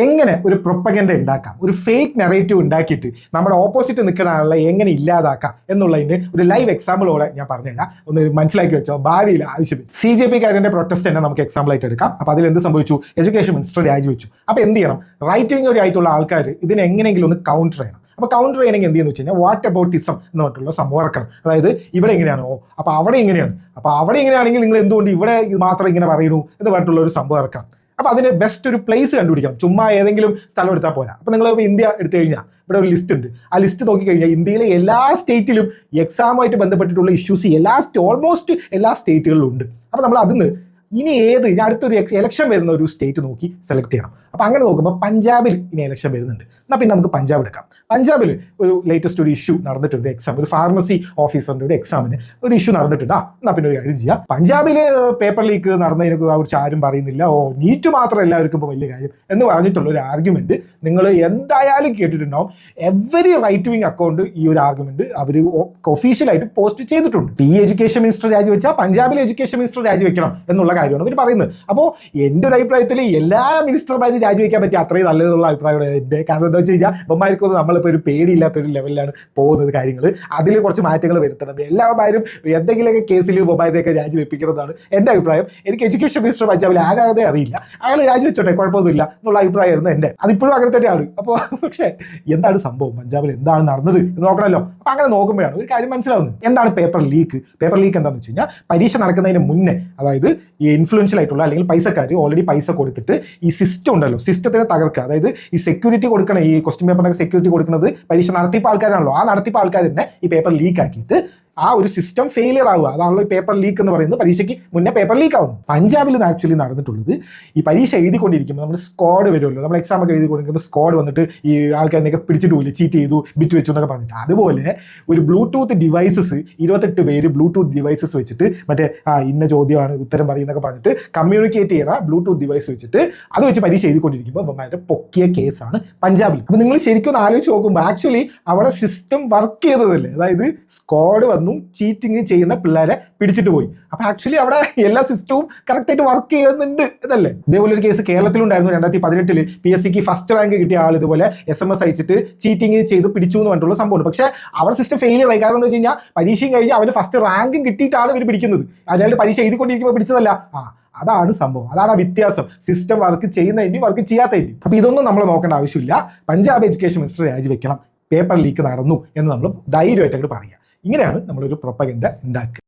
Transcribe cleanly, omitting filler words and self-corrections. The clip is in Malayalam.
എങ്ങനെ ഒരു പ്രൊപ്പഗൻഡ ഉണ്ടാക്കാം, ഒരു ഫേക്ക് നെറേറ്റീവ് ഉണ്ടാക്കിയിട്ട് നമ്മുടെ ഓപ്പോസിറ്റ് നിൽക്കുന്ന ആളെ എങ്ങനെ ഇല്ലാതാക്കാം എന്നുള്ളതിന് ഒരു ലൈവ് എക്സാമ്പിളോടെ ഞാൻ പറഞ്ഞുതരാം. ഒന്ന് മനസ്സിലാക്കി വെച്ചോ, ഭാവിയിൽ ആവശ്യമില്ല. CJP-കാരൻ്റെ പ്രൊട്ടസ്റ്റ് തന്നെ നമുക്ക് എക്സാമ്പിൾ ആയിട്ട് എടുക്കാം. അപ്പോൾ അതിൽ എന്ത് സംഭവിച്ചു? എഡ്യൂക്കേഷൻ മിനിസ്റ്റർ രാജിവെച്ചു. അപ്പോൾ എന്ത് ചെയ്യണം? റൈറ്റ് വിംഗ് ആയിട്ടുള്ള ആൾക്കാർ ഇതിനെ എങ്ങനെയെങ്കിലും ഒന്ന് കൗണ്ടർ ചെയ്യണം. അപ്പോൾ കൗണ്ടർ ചെയ്യണമെങ്കിൽ എന്ത് ചെയ്യുന്നു വെച്ച് കഴിഞ്ഞാൽ വാട്ട് അബൌട്ടിസം എന്ന് പറഞ്ഞിട്ടുള്ള സംഭവം ഇറക്കണം. അതായത് ഇവിടെ എങ്ങനെയാണോ, അപ്പോൾ അവിടെ ഇങ്ങനെയാണ്, അപ്പോൾ അവിടെ ഇങ്ങനെയാണെങ്കിൽ നിങ്ങൾ എന്തുകൊണ്ട് ഇവിടെ മാത്രം ഇങ്ങനെ പറയുന്നു എന്ന് പറഞ്ഞിട്ടുള്ള ഒരു സംഭവം ഇറക്കണം. അപ്പോൾ അതിന് ബെസ്റ്റ് ഒരു പ്ലേസ് കണ്ടുപിടിക്കണം. ചുമ്മാ ഏതെങ്കിലും സ്ഥലം എടുത്താൽ പോരാ. അപ്പോൾ നിങ്ങൾ ഇന്ത്യ എടുത്തു കഴിഞ്ഞാൽ ഇവിടെ ഒരു ലിസ്റ്റ് ഉണ്ട്. ആ ലിസ്റ്റ് നോക്കിക്കഴിഞ്ഞാൽ ഇന്ത്യയിലെ എല്ലാ സ്റ്റേറ്റിലും എക്സാമുമായിട്ട് ബന്ധപ്പെട്ടിട്ടുള്ള ഇഷ്യൂസ് ഓൾമോസ്റ്റ് എല്ലാ സ്റ്റേറ്റുകളിലും ഉണ്ട്. അപ്പോൾ നമ്മൾ അതിന് ഇനി ഞാൻ അടുത്തൊരു ഇലക്ഷൻ വരുന്ന ഒരു സ്റ്റേറ്റ് നോക്കി സെലക്ട് ചെയ്യണം. അപ്പോൾ അങ്ങനെ നോക്കുമ്പോൾ പഞ്ചാബിൽ ഇനി ഇലക്ഷൻ വരുന്നുണ്ട്. എന്നാൽ പിന്നെ നമുക്ക് പഞ്ചാബ് എടുക്കാം. പഞ്ചാബിൽ ഒരു ലേറ്റസ്റ്റ് ഒരു ഇഷ്യൂ നടന്നിട്ടുണ്ട്. എക്സാം, ഒരു ഫാർമസി ഓഫീസറിൻ്റെ ഒരു എക്സാമിന് ഒരു ഇഷ്യൂ നടന്നിട്ടുണ്ട്. എന്നാൽ പിന്നെ ഒരു കാര്യം ചെയ്യാം, പഞ്ചാബിൽ പേപ്പർ ലീക്ക് നടന്നതിനെ കുറിച്ച് ആരും പറയുന്നില്ല. നീറ്റ് മാത്രം എല്ലാവർക്കും ഇപ്പോൾ വലിയ കാര്യം എന്ന് പറഞ്ഞിട്ടുള്ള ഒരു ആർഗ്യുമെന്റ് നിങ്ങൾ എന്തായാലും കേട്ടിട്ടുണ്ടാവും. എവരി റൈറ്റ് വിങ് അക്കൗണ്ട് ഈ ഒരു ആർഗ്യുമെന്റ് അവർ ഒഫീഷ്യലായിട്ട് പോസ്റ്റ് ചെയ്തിട്ടുണ്ട്. ഈ എഡ്യൂക്കേഷൻ മിനിസ്റ്റർ രാജിവെച്ചാൽ പഞ്ചാബിലെ എഡ്യൂക്കേഷൻ മിനിസ്റ്റർ രാജിവെക്കണം എന്നുള്ള കാര്യമാണ് ഇവർ പറയുന്നത്. അപ്പോൾ എൻ്റെ ഒരു അഭിപ്രായത്തിൽ എല്ലാ മിനിസ്റ്റർമാരും രാജിവെക്കാൻ പറ്റിയ അത്രയും നല്ലതുള്ള അഭിപ്രായമാണ് എൻ്റെ. കാരണം എന്താ വെച്ച് കഴിഞ്ഞാൽ ബൊമ്മാർക്കൊന്നും നമ്മളിപ്പോൾ ഒരു പേടിയില്ലാത്തൊരു ലെവലിലാണ് പോകുന്നത് കാര്യങ്ങൾ. അതിൽ കുറച്ച് മാറ്റങ്ങൾ വരുത്തണം. എല്ലാവരും എന്തെങ്കിലുമൊക്കെ കേസിൽ ബൊമ്മാരെയൊക്കെ രാജിവെപ്പിക്കണമെന്നാണ് എൻ്റെ അഭിപ്രായം. എനിക്ക് എഡ്യൂക്കേഷൻ മിനിസ്റ്റർ പഞ്ചാബിൽ ആരാണതേ അറിയില്ല, അയാൾ രാജിവെച്ചോട്ടെ, കുഴപ്പമൊന്നുമില്ല എന്നുള്ള അഭിപ്രായമായിരുന്നു എൻ്റെ. അതിപ്പോഴും അങ്ങനെ തന്നെയാണ്. അപ്പോൾ പക്ഷേ എന്താണ് സംഭവം, പഞ്ചാബിൽ എന്താണ് നടന്നത് എന്ന് നോക്കണമല്ലോ. അപ്പോൾ അങ്ങനെ നോക്കുമ്പോഴാണ് ഒരു കാര്യം മനസ്സിലാവുന്നത്. എന്താണ് പേപ്പർ ലീക്ക്? പേപ്പർ ലീക്ക് എന്താണെന്ന് വെച്ച് കഴിഞ്ഞാൽ പരീക്ഷ നടക്കുന്നതിന് മുന്നേ, അതായത് ഈ ഇൻഫ്ലുവൻഷ്യൽ ആയിട്ടുള്ള അല്ലെങ്കിൽ പൈസക്കാർ ഓൾറെഡി പൈസ കൊടുത്തിട്ട് ഈ സിസ്റ്റം ഉണ്ടല്ലോ, സിസ്റ്റത്തിനെ തകർക്കുക. അതായത് ഈ സെക്യൂരിറ്റി കൊടുക്കണം, ഈ ക്വസ്റ്റ്യൻ പേപ്പറിനൊക്കെ സെക്യൂരിറ്റി കൊടുക്കുന്നത് പരീക്ഷ നടത്തിപ്പ് ആൾക്കാരാണല്ലോ. ആ നടത്തിപ്പ് ആൾക്കാർ തന്നെ ഈ പേപ്പർ ലീക്ക് ആക്കിയിട്ട് ആ ഒരു സിസ്റ്റം ഫെയിലിയർ ആവുക. അതാണല്ലോ ഈ പേപ്പർ ലീക്ക് എന്ന് പറയുന്നത്. പരീക്ഷയ്ക്ക് മുന്നേ പേപ്പർ ലീക്ക് ആവുന്നു. പഞ്ചാബിൽ നിന്ന് ആക്ച്വലി നടന്നിട്ടുള്ളത്, ഈ പരീക്ഷ എഴുതിക്കൊണ്ടിരിക്കുമ്പോൾ നമ്മൾ സ്ക്വാഡ് വരുമല്ലോ, നമ്മൾ എക്സാം ഒക്കെ എഴുതിക്കൊണ്ടിരിക്കുമ്പോൾ സ്ക്വാഡ് വന്നിട്ട് ഈ ആൾക്കാരിനെയൊക്കെ പിടിച്ചിട്ട് പോയില്ല, ചീറ്റ് ചെയ്തു, ബിറ്റ് വെച്ചു എന്നൊക്കെ പറഞ്ഞിട്ട്. അതുപോലെ ഒരു ബ്ലൂടൂത്ത് ഡിവൈസസ് 28 പേര് ബ്ലൂടൂത്ത് ഡിവൈസസ് വെച്ചിട്ട് മറ്റേ ഇന്ന ചോദ്യമാണ് ഉത്തരം പറയുന്നൊക്കെ പറഞ്ഞിട്ട് കമ്മ്യൂണിക്കേറ്റ് ചെയ്യണ ബ്ലൂടൂത്ത് ഡിവൈസ് വെച്ചിട്ട് അത് വെച്ച് പരീക്ഷ എഴുതിക്കൊണ്ടിരിക്കുമ്പോൾ അവന്മാരുടെ പൊക്കിയ കേസാണ് പഞ്ചാബിൽ. അപ്പോൾ നിങ്ങൾ ശരിക്കും ആലോചിച്ച് നോക്കുമ്പോൾ ആക്ച്വലി അവിടെ സിസ്റ്റം വർക്ക് ചെയ്തതല്ലേ. അതായത് സ്ക്വാഡ് ചീറ്റിങ് ചെയ്യുന്ന പിള്ളേരെ പിടിച്ചിട്ട് പോയി. അപ്പൊ ആക്ച്വലി അവിടെ എല്ലാ സിസ്റ്റവും കറക്റ്റായിട്ട് വർക്ക് ചെയ്യുന്നുണ്ട് എന്നല്ലേ. ഇതേപോലെ ഒരു കേസ് കേരളത്തിലുണ്ടായിരുന്നു. 2018 PSCക്ക് ഫസ്റ്റ് റാങ്ക് കിട്ടിയ ആൾ ഇതുപോലെ SMS അയച്ചിട്ട് ചീറ്റിങ് ചെയ്ത് പിടിച്ചു എന്ന് പറഞ്ഞിട്ടുള്ള സംഭവമുണ്ട്. പക്ഷേ അവരുടെ സിസ്റ്റം ഫെയിലിയർ ആയി. കാരണം എന്താ വെച്ച് കഴിഞ്ഞാൽ പരീക്ഷയും കഴിഞ്ഞ് അവന് ഫസ്റ്റ് റാങ്കും കിട്ടിയിട്ടാണ് ഇവർ പിടിക്കുന്നത്. അല്ലാണ്ട് പരീക്ഷ എഴുതിക്കൊണ്ടിരിക്കുമ്പോൾ പിടിച്ചതല്ല. അതാണ് സംഭവം. അതാണ് ആ വ്യത്യാസം. സിസ്റ്റം വർക്ക് ചെയ്യുന്നതിനും വർക്ക് ചെയ്യാത്തതിനും. അപ്പൊ ഇതൊന്നും നമ്മൾ നോക്കേണ്ട ആവശ്യമില്ല. പഞ്ചാബ് എഡ്യൂക്കേഷൻ മിനിസ്റ്റർ രാജിവെക്കണം, പേപ്പർ ലീക്ക് നടന്നു എന്ന് നമ്മൾ ധൈര്യമായിട്ട് അങ്ങോട്ട് പറയാം. ഇങ്ങനെയാണ് നമ്മളൊരു പ്രൊപ്പഗൻഡ ഉണ്ടാക്കുക.